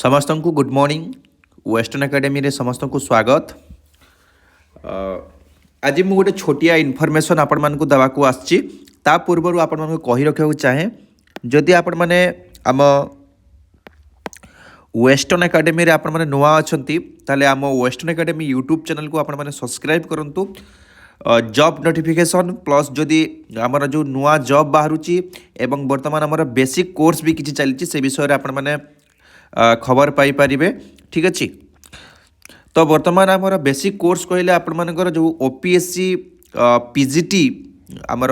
समस्त को good morning western academy रे समस्त को स्वागत। आज मुझे गोटे छोटिया इनफॉरमेशन आपण मानकु देवाकू आछि। ता पूर्व आपण मानकु कहि रखिया चाहे जदि आपण माने आम वेस्टर्न एकेडमी रे आपण माने नुआ अछंती ताले आम वेस्टर्न एकेडमी यूट्यूब चैनल को आपण माने सब्सक्राइब करंतु। जॉब नोटिफिकेशन प्लस जदि आमर जो नुआ जॉब बाहरुची एवं वर्तमान आमर बेसिक कोर्स भी किछि चलछि से विषय रे आपण माने खबर पाई पारिबे। ठीक अच्छे। तो वर्तमान आमर बेसिक कोर्स कहले आपण मानकर जो ओपीएससी पीजीटी आमर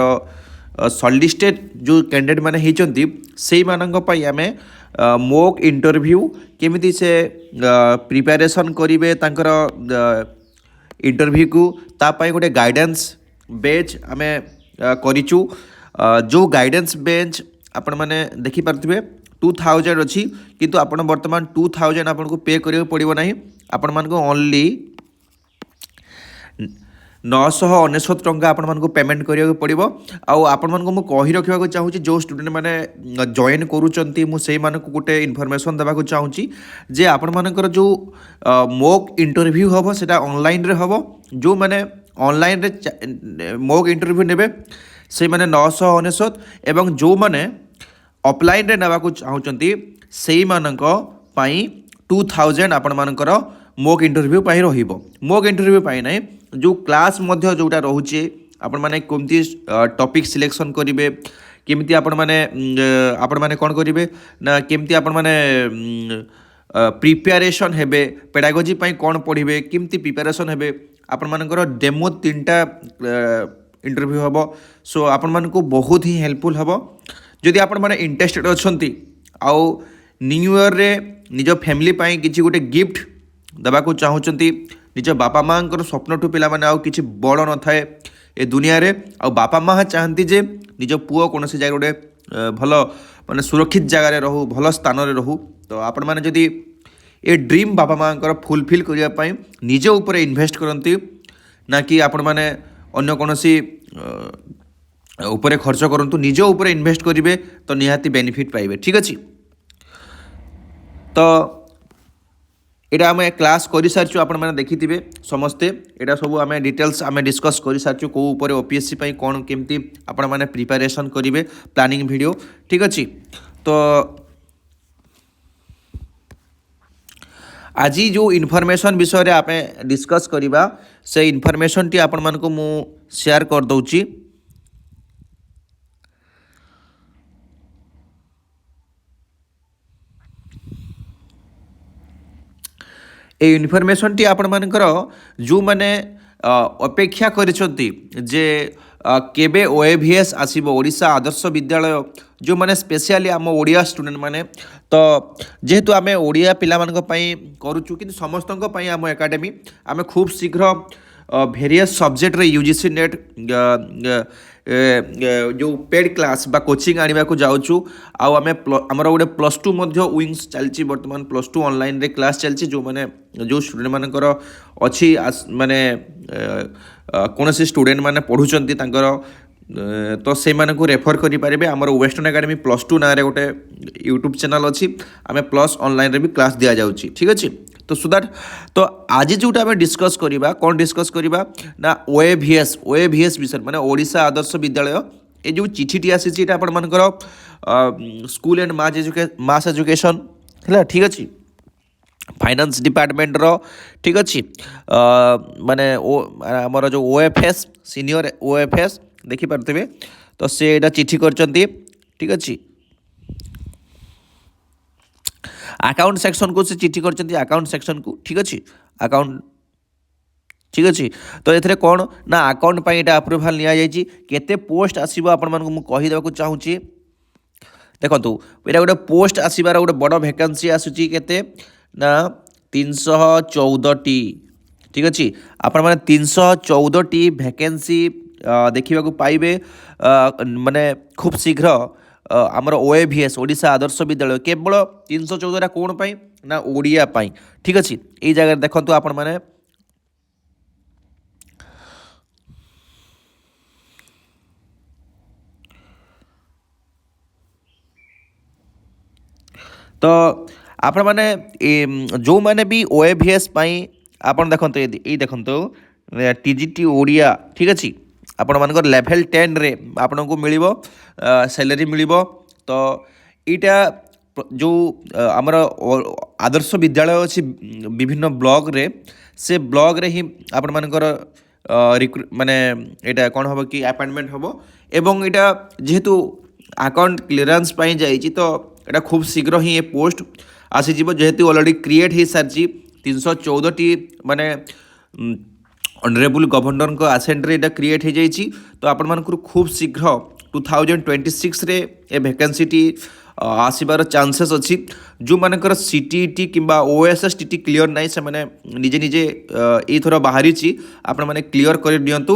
सॉलिस्टेड जो कैंडिडेट माने हेचंती सेई मानक पई आमे मॉक इंटरव्यू केमिति से प्रिपरेशन करिवे तांकर इंटरव्यू को तापाई गोटे गाइडेंस बेच आमे करिचु। जो गाइडेंस बेंच आपण माने देखि पारथिबे 2000 अच्छी किंतु आपण वर्तमान 2000 आपन को पे करियो पड़िबो नाही। आपण मान को ओनली 999 टंका आपण मान को पेमेंट करियो पड़िबो। आउ आपण मान को मु कहि रखिबा को चाहूची जो स्टूडेंट माने जॉइन करूचंती मु सेई मान को गोटे इन्फॉर्मेशन देबा को चाहूची जे आपण मानकर जो मॉक इंटरव्यू हबो सेटा ऑनलाइन रे हबो। जो माने ऑनलाइन रे मॉक इंटरव्यू नेबे से माने 999 एवं जो माने ऑफलाइन रे नेबा को चाहूचंती सेई मानक पई 2000 आपण मानकर मॉक इंटरव्यू पाई रहिबो। मॉक इंटरव्यू पाई नै जो क्लास मध्य जोटा रहउचे आपण माने कोमती टॉपिक सिलेक्शन करिवे केमिति आपण माने कोन करिवे ना केमिति आपण माने प्रिपरेशन हेबे पेडागोजी पई कोन पढिबे केमिति प्रिपरेशन हेबे आपण मानकर डेमो 3टा इंटरव्यू हबो। सो आपण मानको बहुत ही हेल्पफुल हबो जदि आपण माने इंटरेस्टेड अछंती आउ न्यू ईयर रे निज फैमिली पाई किछि गोटे गिफ्ट देबा को चाहूचंती। निज बापा माँ स्वप्न ठू पिला माने आउ किछि बड़ न थाए ए दुनिया रे आउ बापा माँ चाहती जे निज पुओ कोनोसी जगह गोटे भल माने सुरक्षित जगह रे रहू भल स्थान रे रहू। तो आपण माने जदि ए ड्रीम बापा माँ फुलफिल करिया पाई निज ऊपर इन्वेस्ट करंती ना कि आपण माने अन्य कोनोसी ऊपर खर्च करंतु निज ऊपर इन्वेस्ट करिवे तो निहाती बेनिफिट पाइबे। ठीक अछि। तो एटा आम क्लास कर सारी आपण मैंने देखिथे समस्ते एटा सब आम डिटेल्स आम डिस्कस कर सारी कौ ऊपर ओपीएससी कौन केमती आपण मैंने प्रिपरेशन करेंगे प्लानिंग वीडियो। ठीक अच्छे। तो आज जो इनफॉरमेशन विषय रे आप डिस्कस करवा से इनफॉरमेशन टी आपण मानको मु शेयर कर दउची। ए इनफॉरमेशन टी आपण मानकर जो माने अपेक्षा करिसंती जे केबे ओएवीएस आसीबो ओडिशा आदर्श विद्यालय जो माने स्पेशली आम ओडिया स्टूडेंट माने तो जेहेतु आमे ओडिया पिला मानक पई करूछु कि समस्तक पई आम एकेडमी आमे खूब शीघ्र भेरियस सब्जेक्ट रे यूजीसी नेट जो पेड क्लास बा कोचिंग आनिबा को जाउछु। आउ आमे हमर गोटे +2 मध्य विंग्स चलची वर्तमान +2 ऑनलाइन रे क्लास चलची जो माने जो स्टूडेंट मानकर अछि माने कोनोसी स्टूडेंट माने पढुचंती तांकर तो से माने को रेफर करि पारिबे। हमर वेस्टर्न एकेडमी +2 ना रे गोटे यूट्यूब चैनल अछि आमे प्लस ऑनलाइन रे भी क्लास दिया जाउची। ठीक अछि। तो सो दैट तो आज जोटा आम डिस्कस करवा कौन डिस्कस करवा ना ओएवीएस विषय माने ओडिशा आदर्श विद्यालय ये जो चिठीटी आसी आपर स्कूल एंड मास एजुकेशन है। ठीक अच्छे। फाइनेंस डिपार्टमेंट रो ठीक अच्छे माने आमर जो ओएफएस सीनियर ओएफएस देखिपे तो से चिठी करचंती। ठीक अच्छे। अकाउंट सेक्शन को से चिठी करचंती अकाउंट सेक्शन को। ठीक अच्छे। अकाउंट ठीक अच्छे। तो ये कौन ना अकाउंट पर यहाँ अप्रूवाल नि केते पोस्ट आसो आपण मैं कहीदेवा चाहूँगी। देखो ये गोटे पोस्ट आसबार गोटे बड़ भैकेंसी आसूची केते ना 314टी। ठीक अच्छे। आपण मैंने 314टी भैकेंसी देखा पाइबे माने खूब शीघ्र आमर ओएवीएस ओडिशा आदर्श विद्यालय केवल 314 कौन पाई ना ओडिया पाई। ठीक अच्छे। ये जगह देखो आपण मैंने तो ଆପଣମାନେ ଯେଉଁମାନେ ବି OAVS ପାଇଁ ଆପଣ ଦେଖନ୍ତୁ ଏଇ ଦେଖନ୍ତୁ TGT ଓଡ଼ିଆ ଠିକ୍ ଅଛି ଆପଣମାନଙ୍କର ଲେଭେଲ୍ 10ରେ ଆପଣଙ୍କୁ ମିଳିବ ସାଲାରୀ ମିଳିବ। ତ ଏଇଟା ଯେଉଁ ଆମର ଆଦର୍ଶ ବିଦ୍ୟାଳୟ ଅଛି ବିଭିନ୍ନ ବ୍ଲକରେ ସେ ବ୍ଲକରେ ହିଁ ଆପଣମାନଙ୍କର ମାନେ ଏଇଟା କ'ଣ ହେବ କି ଆପଏଣ୍ଟମେଣ୍ଟ ହେବ ଏବଂ ଏଇଟା ଯେହେତୁ ଆକାଉଣ୍ଟ କ୍ଲିୟରାନ୍ସ ପାଇଁ ଯାଇଛି ତ ଏଇଟା ଖୁବ୍ ଶୀଘ୍ର ହିଁ ଏ ପୋଷ୍ଟ ଆସିଯିବ ଯେହେତୁ ଅଲରେଡ଼ି କ୍ରିଏଟ୍ ହେଇସାରିଛି 314ଟି ମାନେ ଅନରେବୁଲ୍ ଗଭର୍ଣ୍ଣରଙ୍କ ଆସେଣ୍ଟରେ ଏଇଟା କ୍ରିଏଟ୍ ହେଇଯାଇଛି। ତ ଆପଣମାନଙ୍କର ଖୁବ୍ ଶୀଘ୍ର 2026ରେ ଏ ଭ୍ୟାକେନ୍ସିଟି ଆସିବାର ଚାନ୍ସେସ୍ ଅଛି। ଯେଉଁମାନଙ୍କର CTET କିମ୍ବା OSSTT କ୍ଲିଅର ନାହିଁ ସେମାନେ ନିଜେ ନିଜେ ଏଇଥର ବାହାରିଛି ଆପଣମାନେ କ୍ଲିଅର କରିଦିଅନ୍ତୁ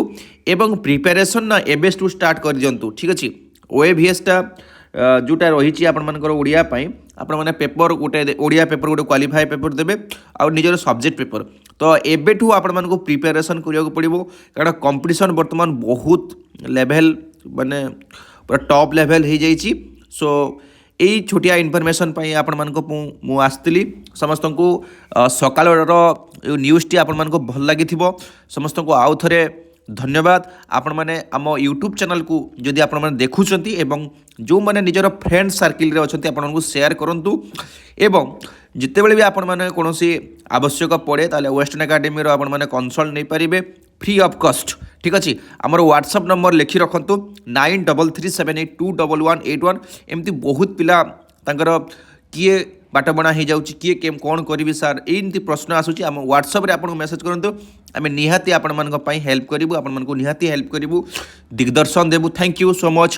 ଏବଂ ପ୍ରିପାରେସନ୍ ନା ଏବେଠୁ ଷ୍ଟାର୍ଟ କରିଦିଅନ୍ତୁ ଠିକ୍ ଅଛି। OAVSଟା ଯେଉଁଟା ରହିଛି ଆପଣମାନଙ୍କର ଓଡ଼ିଆ ପାଇଁ ଆପଣମାନେ ପେପର ଗୋଟେ ଓଡ଼ିଆ ପେପର ଗୋଟେ କ୍ୱାଲିଫାଏ ପେପର ଦେବେ ଆଉ ନିଜର ସବଜେକ୍ଟ ପେପର। ତ ଏବେଠୁ ଆପଣମାନଙ୍କୁ ପ୍ରିପାରେସନ୍ କରିବାକୁ ପଡ଼ିବ କାରଣ କମ୍ପିଟିସନ୍ ବର୍ତ୍ତମାନ ବହୁତ ଲେଭେଲ୍ ମାନେ ପୁରା ଟପ୍ ଲେଭେଲ୍ ହେଇଯାଇଛି। ସୋ ଏଇ ଛୋଟିଆ ଇନଫର୍ମେସନ୍ ପାଇଁ ଆପଣମାନଙ୍କୁ ମୁଁ ଆସିଥିଲି ସମସ୍ତଙ୍କୁ ସକାଳର ନ୍ୟୁଜ୍ଟି ଆପଣମାନଙ୍କୁ ଭଲ ଲାଗିଥିବ ସମସ୍ତଙ୍କୁ ଆଉ ଥରେ ଧନ୍ୟବାଦ। ଆପଣମାନେ ଆମ ୟୁଟ୍ୟୁବ୍ ଚ୍ୟାନେଲକୁ ଯଦି ଆପଣମାନେ ଦେଖୁଛନ୍ତି ଏବଂ ଯେଉଁମାନେ ନିଜର ଫ୍ରେଣ୍ଡ ସାର୍କିଲ୍ରେ ଅଛନ୍ତି ଆପଣଙ୍କୁ ସେୟାର କରନ୍ତୁ ଏବଂ ଯେତେବେଳେ ବି ଆପଣମାନେ କୌଣସି ଆବଶ୍ୟକ ପଡ଼େ ତାହେଲେ ୱେଷ୍ଟର୍ଣ୍ଣ ଏକାଡେମୀର ଆପଣମାନେ କନସଲ୍ଟ ନେଇପାରିବେ ଫ୍ରି ଅଫ୍ କଷ୍ଟ ଠିକ୍ ଅଛି। ଆମର ହ୍ୱାଟ୍ସଆପ୍ ନମ୍ବର ଲେଖି ରଖନ୍ତୁ 9337821181। ଏମିତି ବହୁତ ପିଲା ତାଙ୍କର କିଏ ବାଟବଣା ହେଇଯାଉଛି କିଏ କ'ଣ କରିବି ସାର୍ ଏମିତି ପ୍ରଶ୍ନ ଆସୁଛି ଆମ ହ୍ୱାଟ୍ସଆପ୍ରେ ଆପଣଙ୍କୁ ମେସେଜ୍ କରନ୍ତୁ ଆମେ ନିହାତି ଆପଣମାନଙ୍କ ପାଇଁ ହେଲ୍ପ କରିବୁ ଆପଣମାନଙ୍କୁ ନିହାତି ହେଲ୍ପ କରିବୁ ଦିଗଦର୍ଶନ ଦେବୁ। Thank you so much.